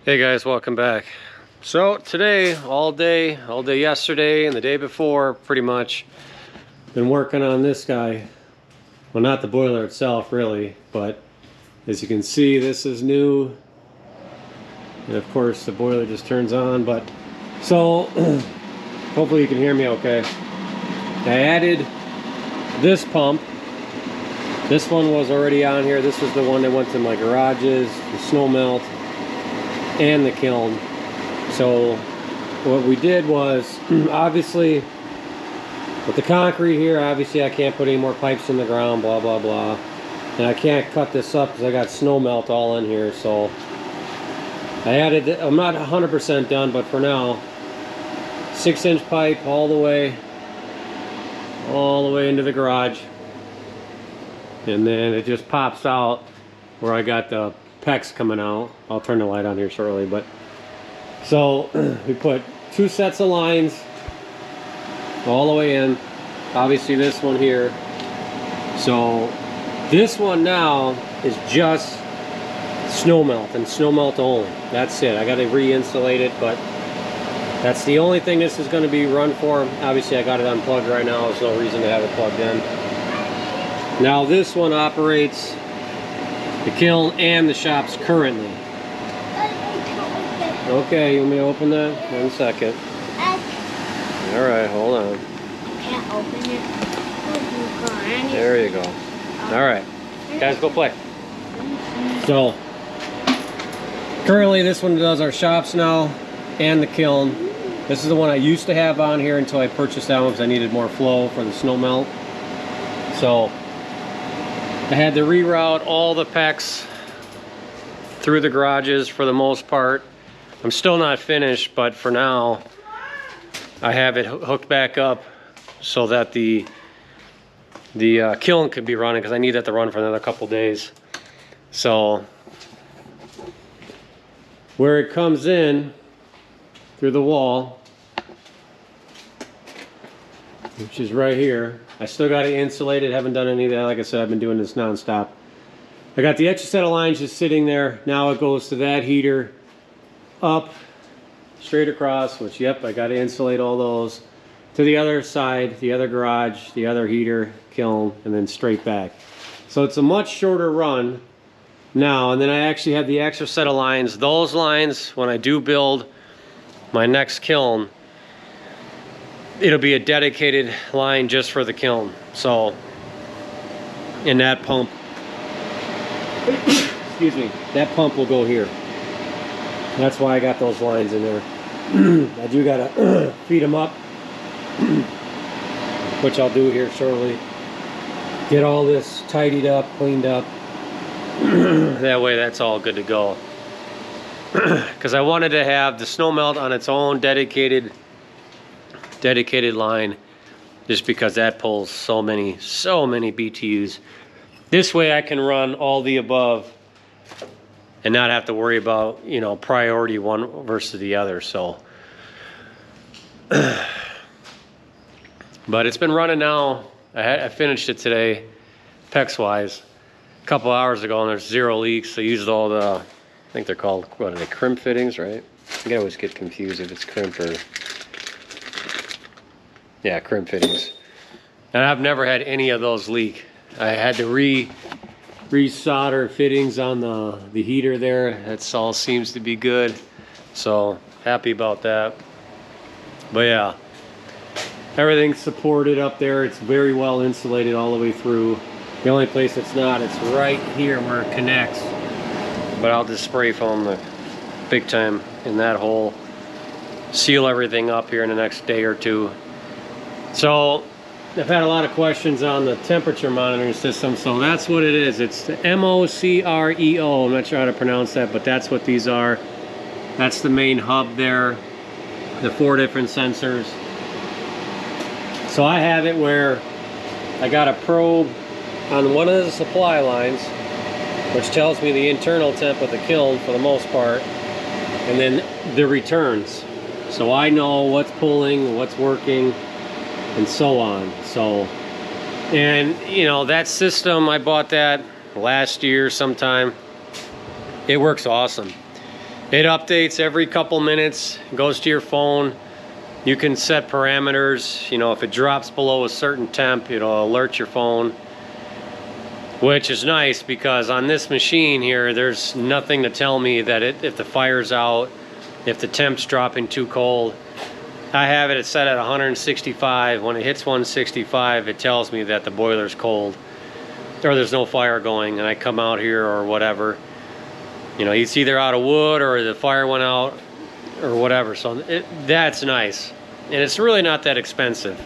Hey guys, welcome back. So today, all day yesterday and the day before, pretty much, been working on this guy. Well, not the boiler itself really, but as you can see, this is new. And of course the boiler just turns on, but so hopefully you can hear me okay. I added this pump. This one was already on here. This was the one that went to my garages, the snow melt, and the kiln. So what we did was, obviously with the concrete here, obviously I can't put any more pipes in the ground, blah blah blah, and I can't cut this up because I got snow melt all in here. So I added, I'm not 100% done, but for now, 6-inch pipe all the way into the garage, and then it just pops out where I got the PEX coming out. I'll turn the light on here shortly, but so we put 2 sets of lines all the way in. Obviously this one here. So this one now is just snow melt and snow melt only. That's it. I got to re-insulate it, but that's the only thing this is going to be run for. Obviously I got it unplugged right now. There's no reason to have it plugged in. Now this one operates the kiln and the shops currently. Okay, you want me to open that? 1 second. Alright, hold on. Can't open it. There you go. Alright, guys, go play. So, currently this one does our shops now and the kiln. This is the one I used to have on here until I purchased that one because I needed more flow for the snow melt. So, I had to reroute all the PEX through the garages for the most part. I'm still not finished, but for now I have it hooked back up so that the kiln could be running, because I need that to run for another couple days. So where it comes in through the wall, which is right here, I still got to insulate it. Haven't done any of that. Like I said, I've been doing this non-stop. I got the extra set of lines just sitting there. Now it goes to that heater, up, straight across, which, yep, I got to insulate all those, to the other side, the other garage, the other heater, kiln, and then straight back. So it's a much shorter run now. And then I actually have the extra set of lines. Those lines, when I do build my next kiln, it'll be a dedicated line just for the kiln. So, in that pump, excuse me, that pump will go here. That's why I got those lines in there. I do gotta feed them up, which I'll do here shortly. Get all this tidied up, cleaned up. That way that's all good to go. Because I wanted to have the snow melt on its own dedicated line, just because that pulls so many BTUs. This way I can run all the above and not have to worry about, you know, priority one versus the other. So but it's been running now. I finished it today, PEX wise, a couple hours ago, and there's 0 leaks. I used all the, I think they're called, what are they, crimp fittings, right? I always get confused if it's crimp or, yeah, crimp fittings. And I've never had any of those leak. I had to re-solder fittings on the heater there. That's all seems to be good. So happy about that. But yeah, everything's supported up there. It's very well insulated all the way through. The only place it's not, it's right here where it connects. But I'll just spray foam the big time in that hole. Seal everything up here in the next day or two. So I've had a lot of questions on the temperature monitoring system, so that's what it is. It's the MOCREO. I'm not sure how to pronounce that, but that's what these are. That's the main hub there, the 4 different sensors. So I have it where I got a probe on one of the supply lines, which tells me the internal temp of the kiln for the most part, and then the returns. So I know what's pulling, what's working, and so on. So, and you know, that system, I bought that last year sometime. It works awesome. It updates every couple minutes, goes to your phone. You can set parameters. You know, if it drops below a certain temp, it'll alert your phone, which is nice because on this machine here, there's nothing to tell me that if the fire's out, if the temp's dropping too cold. I have it set at 165. When it hits 165, it tells me that the boiler's cold or there's no fire going, and I come out here or whatever. You know, it's either out of wood or the fire went out or whatever. So that's nice. And it's really not that expensive.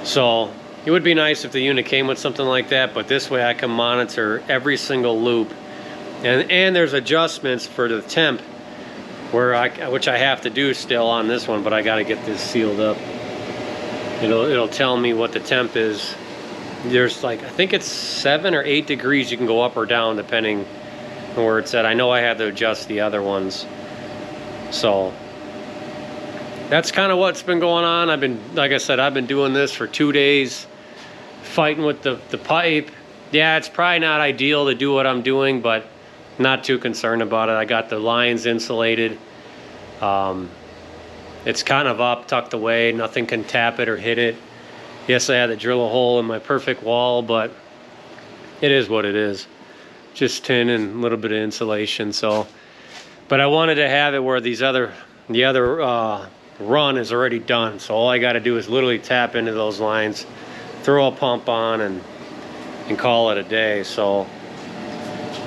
So it would be nice if the unit came with something like that, but this way I can monitor every single loop. And there's adjustments for the temp which I have to do still on this one, but I got to get this sealed up. It'll tell me what the temp is. There's like, I think it's 7 or 8 degrees you can go up or down depending on where it's at. I know I have to adjust the other ones. So that's kind of what's been going on. Like I said, I've been doing this for 2 days, fighting with the pipe. Yeah, it's probably not ideal to do what I'm doing, but not too concerned about it. I got the lines insulated. It's kind of up, tucked away. Nothing can tap it or hit it. Yes, I had to drill a hole in my perfect wall, but it is what it is. Just tin and a little bit of insulation. So, but I wanted to have it where the other run is already done. So all I got to do is literally tap into those lines, throw a pump on, and call it a day. So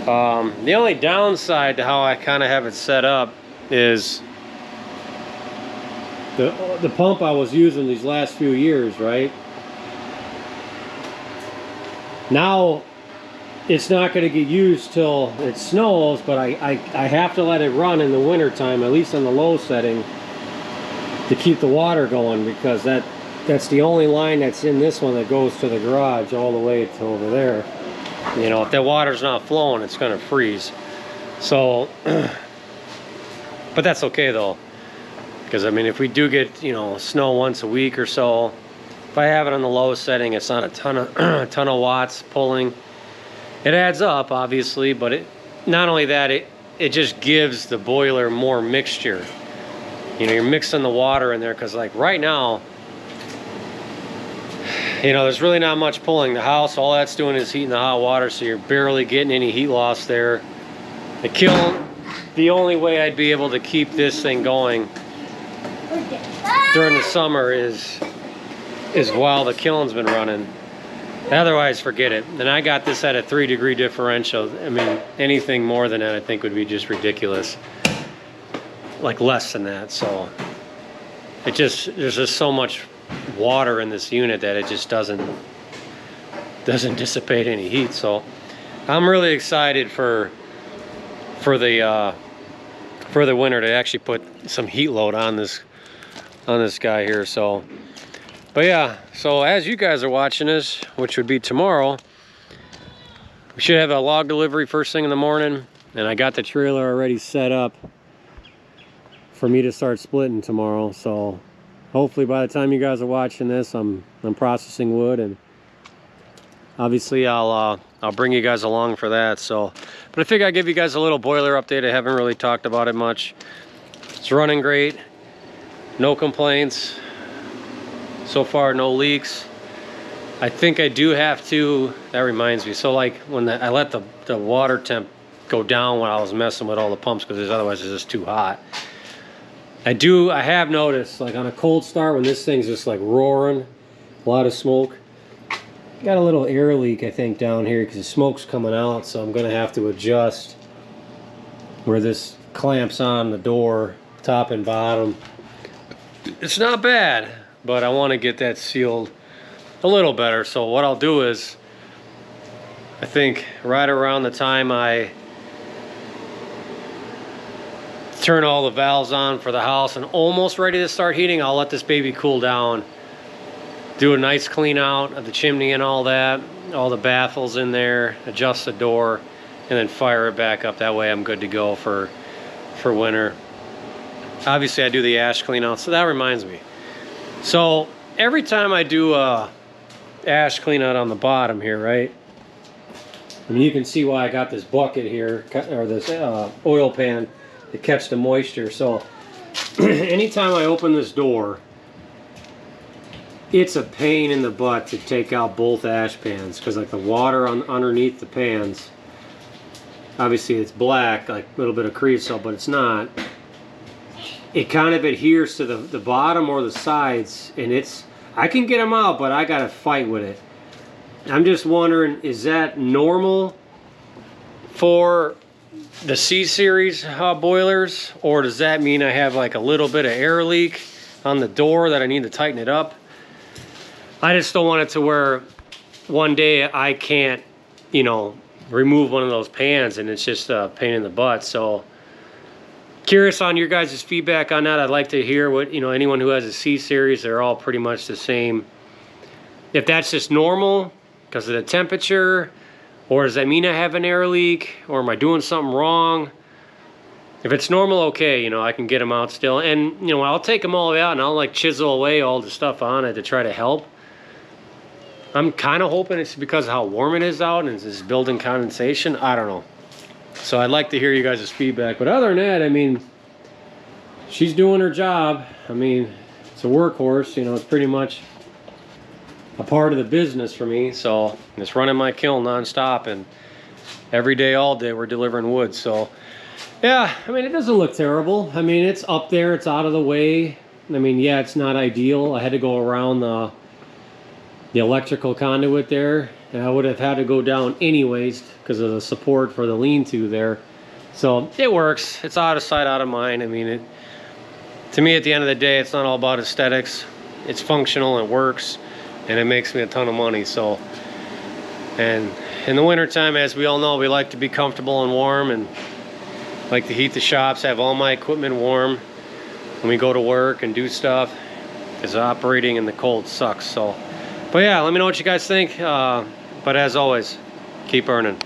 the only downside to how I kind of have it set up is the pump I was using these last few years, right? Now it's not going to get used till it snows, but I have to let it run in the winter time, at least on the low setting, to keep the water going, because that's the only line that's in this one that goes to the garage all the way to over there. You know, if that water's not flowing, it's going to freeze. So, but that's okay though, because I mean, if we do get, you know, snow once a week or so, if I have it on the low setting, it's not a ton of watts pulling. It adds up, obviously, but it not only that, it just gives the boiler more mixture. You know, you're mixing the water in there, because like right now, you know, there's really not much pulling. The house, all that's doing is heating the hot water, so you're barely getting any heat loss there. The kiln, the only way I'd be able to keep this thing going during the summer is while the kiln's been running. Otherwise, forget it. And I got this at a 3-degree differential. I mean, anything more than that I think would be just ridiculous. Like less than that. So there's just so much water in this unit that it just doesn't dissipate any heat. So I'm really excited for the winter to actually put some heat load on this guy here. So, but yeah, so as you guys are watching this, which would be tomorrow, we should have a log delivery first thing in the morning, and I got the trailer already set up for me to start splitting tomorrow. So hopefully by the time you guys are watching this, I'm processing wood, and obviously I'll bring you guys along for that. So, but I figure I'd give you guys a little boiler update. I haven't really talked about it much. It's running great, no complaints so far, no leaks. I think I do have to, that reminds me, so like when I let the water temp go down when I was messing with all the pumps, because otherwise it's just too hot. I have noticed, like on a cold start, when this thing's just like roaring, a lot of smoke. Got a little air leak, I think, down here because the smoke's coming out, so I'm gonna have to adjust where this clamps on the door, top and bottom. It's not bad, but I want to get that sealed a little better. So what I'll do is, I think right around the time I turn all the valves on for the house and almost ready to start heating, I'll let this baby cool down, do a nice clean out of the chimney and all that, all the baffles in there, adjust the door, and then fire it back up. That way I'm good to go for winter. Obviously I do the ash clean out, so that reminds me. So every time I do a ash clean out on the bottom here, right, I mean, you can see why I got this bucket here, or this oil pan to catch the moisture. So anytime I open this door, it's a pain in the butt to take out both ash pans, because like the water underneath the pans, obviously it's black, like a little bit of creosote, but it's not. It kind of adheres to the bottom or the sides, and I can get them out, but I gotta fight with it. I'm just wondering, is that normal for the C-Series boilers, or does that mean I have like a little bit of air leak on the door that I need to tighten it up? I just don't want it to where one day I can't, you know, remove one of those pans and it's just a pain in the butt. So curious on your guys' feedback on that. I'd like to hear what, you know, anyone who has a C-Series, they're all pretty much the same. If that's just normal because of the temperature, or does that mean I have an air leak, or am I doing something wrong? If it's normal, okay, you know, I can get them out still. And, you know, I'll take them all out and I'll like chisel away all the stuff on it to try to help. I'm kind of hoping it's because of how warm it is out and it's just building condensation. I don't know. So I'd like to hear you guys' feedback. But other than that, I mean, she's doing her job. I mean, it's a workhorse, you know, it's pretty much a part of the business for me. So it's running my kiln nonstop, and every day, all day, we're delivering wood. So yeah, I mean, it doesn't look terrible. I mean, it's up there, it's out of the way. I mean, yeah, it's not ideal. I had to go around the electrical conduit there, and I would have had to go down anyways because of the support for the lean-to there. So it works. It's out of sight, out of mind. I mean, to me, at the end of the day, it's not all about aesthetics. It's functional, it works, and it makes me a ton of money. So, and in the wintertime, as we all know, we like to be comfortable and warm, and like to heat the shops, have all my equipment warm when we go to work and do stuff, because operating in the cold sucks. So, but yeah, let me know what you guys think. But as always, keep earning.